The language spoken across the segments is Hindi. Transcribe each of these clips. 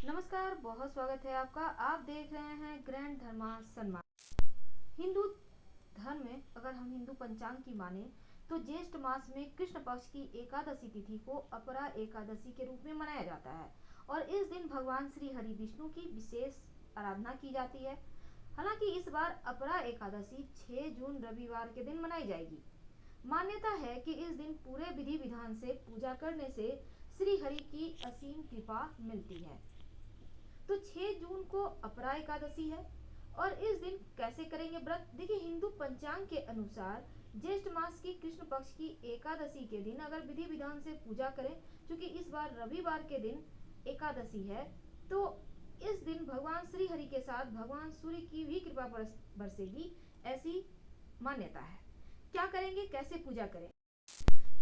नमस्कार, बहुत स्वागत है आपका। आप देख रहे हैं ग्रैंड धर्मा सन्मान। हिंदू धर्म में अगर हम हिंदू पंचांग की माने तो ज्येष्ठ मास में कृष्ण पक्ष की एकादशी तिथि को अपरा एकादशी के रूप में मनाया जाता है और इस दिन भगवान श्री हरि विष्णु की विशेष आराधना की जाती है। हालांकि इस बार अपरा एकादशी 6 जून रविवार के दिन मनाई जाएगी। मान्यता है कि इस दिन पूरे विधि विधान से पूजा करने से श्री हरि की असीम कृपा मिलती है। तो 6 जून को अपरा एकादशी है और इस दिन कैसे करेंगे व्रत। देखिए, हिंदू पंचांग के अनुसार ज्येष्ठ मास की कृष्ण पक्ष की एकादशी के दिन अगर विधि विधान से पूजा करें, क्योंकि इस बार रविवार के दिन एकादशी है, तो इस दिन भगवान श्री हरि के साथ भगवान सूर्य की भी कृपा बरसेगी, ऐसी मान्यता है। क्या करेंगे, कैसे पूजा करें।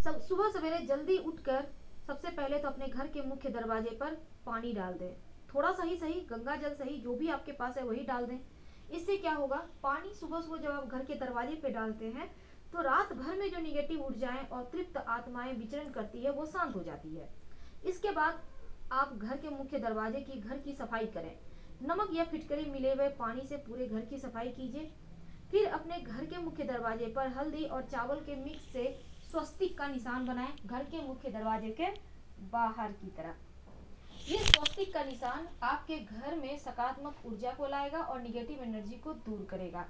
सब सुबह सवेरे जल्दी उठकर सबसे पहले तो अपने घर के मुख्य दरवाजे पर पानी डाल दें। थोड़ा सा ही सही, गंगा जल सही, जो भी आपके पास है वही डाल दें। इससे क्या होगा, पानी सुबह सुबह जब आप घर के दरवाजे पे डालते हैं तो रात भर में जो निगेटिव ऊर्जाएं और तृप्त आत्माएं विचरण करती है वो शांत हो जाती है। इसके बाद आप घर के मुख्य दरवाजे की घर की सफाई करें। नमक या फिटकरी मिले हुए पानी से पूरे घर की सफाई कीजिए। फिर अपने घर के मुख्य दरवाजे पर हल्दी और चावल के मिक्स से स्वस्तिक का निशान बनाएं, घर के मुख्य दरवाजे के बाहर की तरफ। ये स्वस्तिक का निशान आपके घर में सकारात्मक ऊर्जा को लाएगा और निगेटिव एनर्जी को दूर करेगा।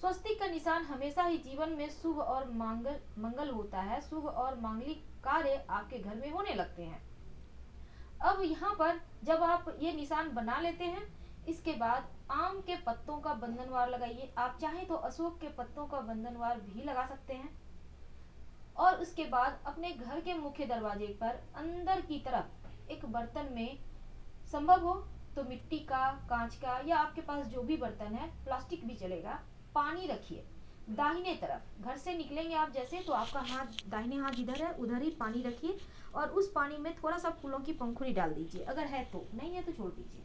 स्वस्तिक का निशान हमेशा ही जीवन में शुभ और मंगल होता है। शुभ और मांगलिक कार्य आपके घर में होने लगते हैं। अब यहाँ पर जब आप ये निशान बना लेते हैं, इसके बाद आम के पत्तों का बंधनवार लगाइए। आप चाहें तो अशोक के पत्तों का बंधनवार भी लगा सकते हैं। और उसके बाद अपने घर के मुख्य दरवाजे पर अंदर की तरफ एक बर्तन में, संभव हो तो मिट्टी का, कांच का, या आपके पास जो भी बर्तन है, प्लास्टिक भी चलेगा, पानी रखिए। दाहिने तरफ घर से निकलेंगे आप जैसे, तो आपका हाथ, दाहिने हाथ इधर है, उधर ही पानी रखिए और उस पानी में थोड़ा सा फूलों की पंखुड़ी डाल दीजिए, अगर है तो, नहीं है तो छोड़ दीजिए।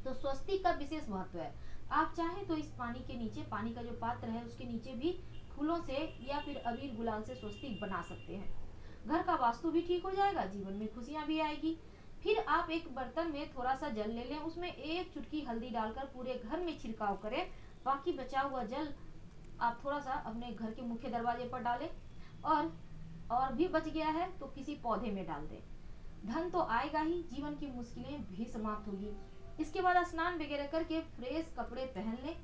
तो स्वस्तिक का विशेष महत्व है। आप चाहें तो इस पानी के नीचे, पानी का जो पात्र है उसके नीचे भी फूलों से या फिर अबीर गुलाल से स्वस्तिक बना सकते हैं। घर का वास्तु भी ठीक हो जाएगा, जीवन में खुशियां भी आएगी। फिर आप एक बर्तन में थोड़ा सा जल ले लें, उसमें एक चुटकी हल्दी डालकर पूरे घर में छिड़काव करें। बाकी बचा हुआ जल आप थोड़ा सा अपने घर के मुख्य दरवाजे पर डालें और भी बच गया है तो किसी पौधे में डाल दें। धन तो आएगा ही, जीवन की मुश्किलें भी समाप्त होगी। इसके बाद स्नान वगैरह करके फ्रेश कपड़े पहन लें।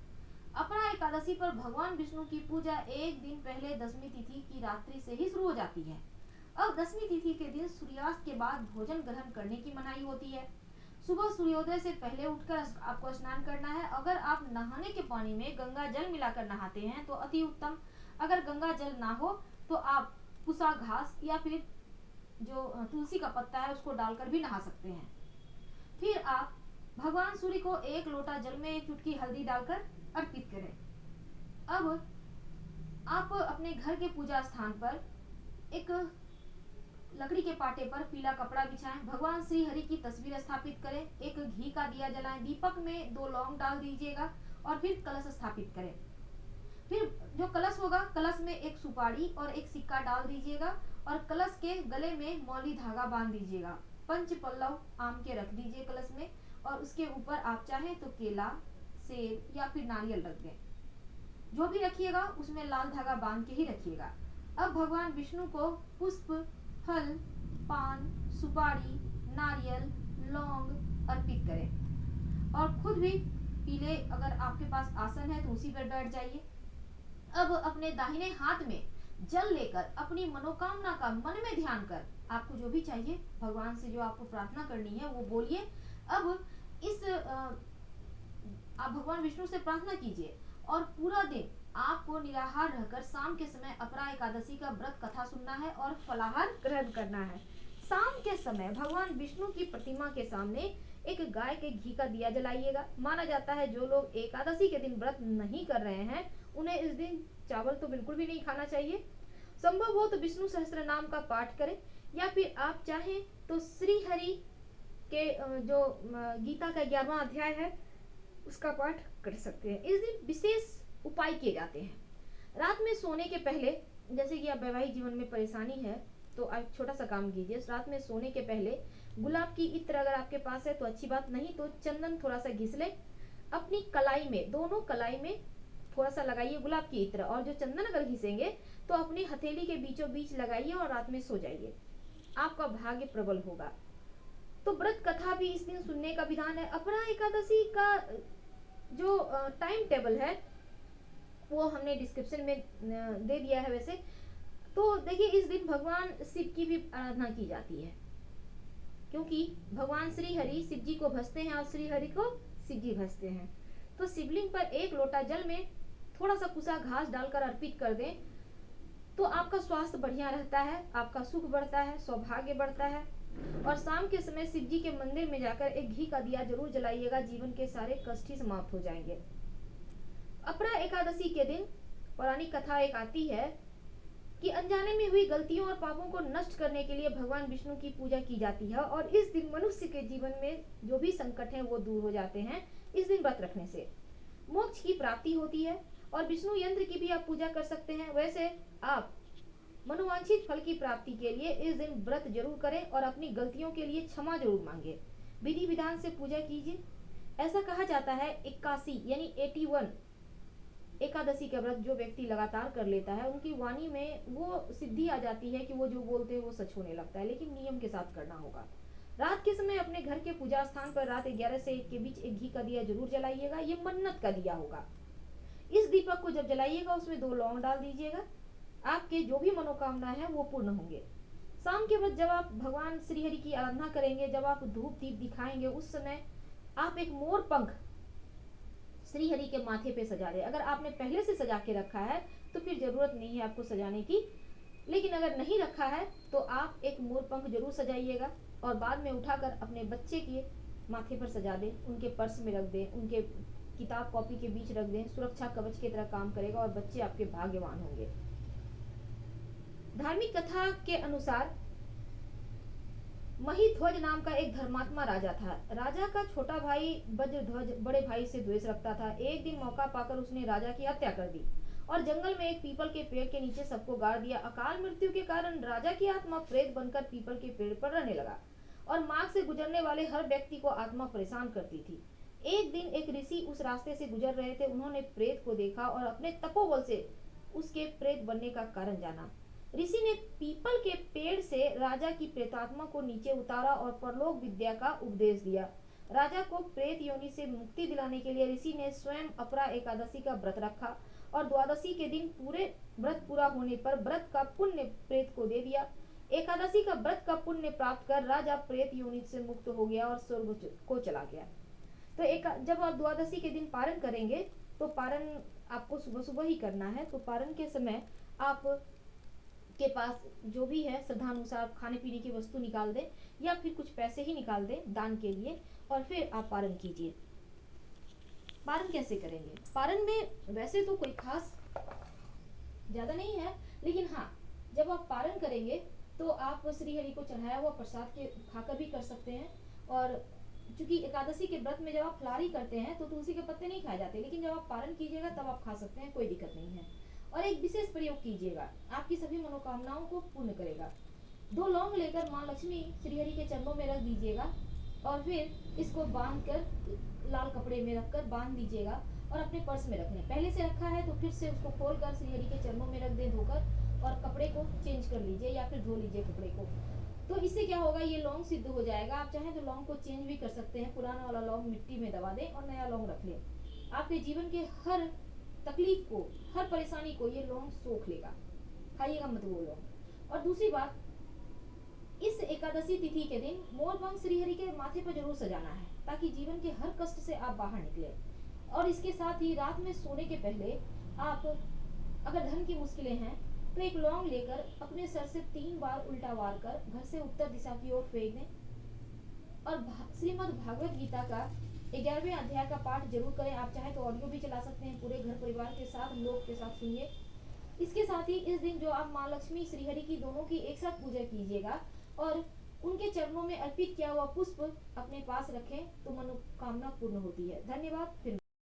अपरा एकादशी पर भगवान विष्णु की पूजा एक दिन पहले दसवीं तिथि की रात्रि से ही शुरू हो जाती है। अब दसवीं तिथि के दिन सूर्यास्त के बाद भोजन ग्रहण करने की मनाही होती है। सुबह सूर्योदय से पहले उठकर आपको स्नान करना है। अगर आप नहाने के पानी में गंगा जल मिलाकर नहाते हैं तो अति उत्तम। अगर गंगा जल ना हो तो आप पुसा घास या फिर जो तुलसी का पत्ता है उसको डालकर भी नहा सकते हैं। फिर आप भगवान सूर्य को एक लोटा जल में एक चुटकी हल्दी डालकर अर्पित करें। अब आप अपने घर के पूजा स्थान पर एक लकड़ी के पाटे पर पीला कपड़ा बिछाएं। भगवान श्री हरि की तस्वीर स्थापित करें। एक घी का दिया जलाएं। दीपक में 2 लौंग डाल दीजिएगा और फिर कलश स्थापित करें। फिर जो कलश होगा, कलश में एक सुपारी और एक सिक्का डाल दीजिएगा और कलश के गले में मौली धागा बांध दीजिएगा। पंच पल्लव आम के रख दीजिए कलश में और उसके ऊपर आप चाहें तो केला, सेब या फिर नारियल रख दें। जो भी रखिएगा उसमें लाल धागा बांध के ही रखिएगा। अब भगवान विष्णु को पुष्प, फल, पान, सुपारी, नारियल, लौंग अर्पित करें और खुद भी पीले, अगर आपके पास आसन है तो उसी पर बैठ जाइए। अब अपने दाहिने हाथ में जल लेकर अपनी मनोकामना का मन में ध्यान कर, आपको जो भी चाहिए भगवान से, जो आपको प्रार्थना करनी है वो बोलिए। अब इस आप भगवान विष्णु से प्रार्थना कीजिए और पूरा दिन आपको निराहार रहकर शाम के समय अपरा एकादशी का व्रत कथा सुनना है और फलाहार ग्रहण करना है। शाम के समय भगवान विष्णु की प्रतिमा के सामने एक गाय के घी का दिया जलाइएगा। माना जाता है जो लोग एकादशी के दिन व्रत नहीं कर रहे हैं उन्हें इस दिन चावल तो बिल्कुल भी नहीं खाना चाहिए। संभव हो तो विष्णु सहस्त्र नाम का पाठ करें या फिर आप चाहें तो श्री हरि के जो गीता का 11वां अध्याय है उसका पाठ कर सकते हैं। इस दिन विशेष उपाय किए जाते हैं। रात में सोने के पहले, जैसे कि आप वैवाहिक जीवन में परेशानी है तो आप छोटा सा काम कीजिए। रात में सोने के पहले गुलाब की इत्र अगर आपके पास है तो अच्छी बात, नहीं तो चंदन थोड़ा सा घिस ले, अपनी कलाई में, दोनों कलाई में थोड़ा सा लगाइए गुलाब की इत्र, और जो चंदन अगर घिसेंगे तो अपनी हथेली के बीचों बीच लगाइए और रात में सो जाइए, आपका भाग्य प्रबल होगा। तो व्रत कथा भी इस दिन सुनने का विधान है। अपरा एकादशी का जो टाइम टेबल है वो हमने डिस्क्रिप्शन में दे दिया है। वैसे तो देखिए, इस दिन भगवान शिव की भी आराधना की जाती है, क्योंकि भगवान श्री हरि शिव जी को भजते हैं और श्री हरि को शिव जी भजते हैं। तो शिवलिंग पर एक लोटा जल में थोड़ा सा कुसा घास डालकर अर्पित कर दें तो आपका स्वास्थ्य बढ़िया रहता है, आपका सुख बढ़ता है, सौभाग्य बढ़ता है। और शाम के समय शिव जी के मंदिर में जाकर एक घी का दिया जरूर जलाइएगा, जीवन के सारे कष्ट ही समाप्त हो जाएंगे। अपरा एकादशी के दिन पौराणिक कथा एक आती है कि अनजाने में हुई गलतियों और पापों को नष्ट करने के लिए भगवान विष्णु की पूजा की जाती है, और इस दिन मनुष्य के जीवन में जो भी संकट हैं वो दूर हो जाते हैं। इस दिन व्रत रखने से मोक्ष की प्राप्ति होती है, और विष्णु यंत्र की भी आप पूजा कर सकते हैं। वैसे आप मनोवांछित फल की प्राप्ति के लिए इस दिन व्रत जरूर करें और अपनी गलतियों के लिए क्षमा जरूर मांगे, विधि विधान से पूजा कीजिए। ऐसा कहा जाता है 81 यानी 81 एकादशी का व्रत जो व्यक्ति लगातार कर लेता है, उनकी वाणी में वो सिद्धि आ जाती है कि वो जो बोलते हैं वो सच होने लगता है, लेकिन नियम के साथ करना होगा। रात के समय अपने घर के पूजा स्थान पर रात 11 से 1 के बीच एक घी का दिया जरूर जलाइएगा, ये मन्नत का दिया होगा। इस दीपक को जब जलाइएगा उसमें 2 लौंग डाल दीजिएगा, आपके जो भी मनोकामना है वो पूर्ण होंगे। शाम के वक्त जब आप भगवान श्री हरि की आराधना करेंगे, जब आप धूप दीप दिखाएंगे, उस समय आप एक मोर पंख श्री हरि के माथे पे सजा दे। अगर आपने पहले से सजा के रखा है तो फिर जरूरत नहीं है आपको सजाने की, लेकिन अगर नहीं रखा है तो आप एक मोर पंख जरूर सजाइएगा और बाद में उठाकर अपने बच्चे के माथे पर सजा दें, उनके पर्स में रख दें, उनके किताब कॉपी के बीच रख दें। सुरक्षा कवच की तरह काम करेगा और बच्चे आपके भाग्यवान होंगे। धार्मिक कथा के अनुसार महिध्वज नाम का एक धर्मात्मा राजा था। राजा का छोटा भाई वज्रध्वज बड़े भाई से द्वेष रखता था। एक दिन मौका पाकर उसने राजा की हत्या कर दी और जंगल में एक पीपल के पेड़ के नीचे सबको गाड़ दिया। अकाल मृत्यु के कारण राजा की आत्मा प्रेत बनकर पीपल के पेड़ पर रहने लगा और मार्ग से गुजरने वाले हर व्यक्ति को आत्मा परेशान करती थी। एक दिन एक ऋषि उस रास्ते से गुजर रहे थे। उन्होंने प्रेत को देखा और अपने तपोबल से उसके प्रेत बनने का कारण जाना। ऋषि ने पीपल के पेड़ से राजा की प्रेतात्मा को नीचे उतारा और परलोक विद्या का उपदेश दिया। राजा को प्रेत योनि से मुक्ति दिलाने के लिए ऋषि ने स्वयं अपरा एकादशी का व्रत रखा और द्वादशी के दिन पूरे व्रत पूरा होने पर व्रत का पुण्य प्रेत को दे दिया। एकादशी का व्रत का पुण्य प्राप्त कर राजा प्रेत योनि से मुक्त हो गया और स्वर्ग को चला गया। तो जब आप द्वादशी के दिन पारण करेंगे तो पारण आपको सुबह सुबह ही करना है। तो पारण के समय आप के पास जो भी है श्रद्धानुसार खाने पीने की वस्तु निकाल दें या फिर कुछ पैसे ही निकाल दें दान के लिए और फिर आप पारण कीजिए। पारण कैसे करेंगे? पारण में वैसे तो कोई खास ज्यादा नहीं है, लेकिन हाँ, जब आप पारण करेंगे तो आप श्री हरि को चढ़ाया हुआ प्रसाद के खाकर भी कर सकते हैं। और चूंकि एकादशी के व्रत में जब आप फलाहारी करते हैं तो तुलसी के पत्ते नहीं खाए जाते, लेकिन जब आप पारण कीजिएगा तब आप खा सकते हैं, कोई दिक्कत नहीं है। और एक विशेष प्रयोग कीजिएगा, आपकी सभी मनोकामनाओं को पूर्ण करेगा। 2 लौंग लेकर माँ लक्ष्मी श्री हरि के चरणों में रख दीजिएगा और फिर इसको बांध कर लाल कपड़े में रखकर बांध दीजिएगा और अपने पर्स में रख लें। पहले से रखा है तो फिर से उसको खोलकर श्री हरि के चरणों में रख दें धोकर, और कपड़े को चेंज कर लीजिए या फिर धो लीजिए कपड़े को। तो इससे क्या होगा, ये लौंग सिद्ध हो जाएगा। आप चाहें तो लौंग को चेंज भी कर सकते हैं, पुराना वाला लौंग मिट्टी में दबा दें और नया लौंग रख लें। आपके जीवन के हर तकलीफ को, हर परेशानी को ये लौंग सोख लेगा। खाइएगा मत वो लौंग। और दूसरी बात, इस एकादशी तिथि के दिन मोर पंख श्री हरि के माथे पर जरूर सजाना है ताकि जीवन के हर कष्ट से आप बाहर निकले। और इसके साथ ही रात में सोने के पहले आप अगर धन की मुश्किलें हैं तो एक लौंग लेकर अपने सर से 3 बार उल्टा वार कर घर से उत्तर दिशा की ओर फेंक दें और श्रीमद् भागवत गीता का 11वें अध्याय का पाठ जरूर करें। आप चाहे तो ऑडियो भी चला सकते हैं, पूरे घर परिवार के साथ, लोग के साथ सुनिए। इसके साथ ही इस दिन जो आप माँ लक्ष्मी श्री हरि की दोनों की एक साथ पूजा कीजिएगा और उनके चरणों में अर्पित किया हुआ पुष्प अपने पास रखें तो मनोकामना पूर्ण होती है। धन्यवाद। फिर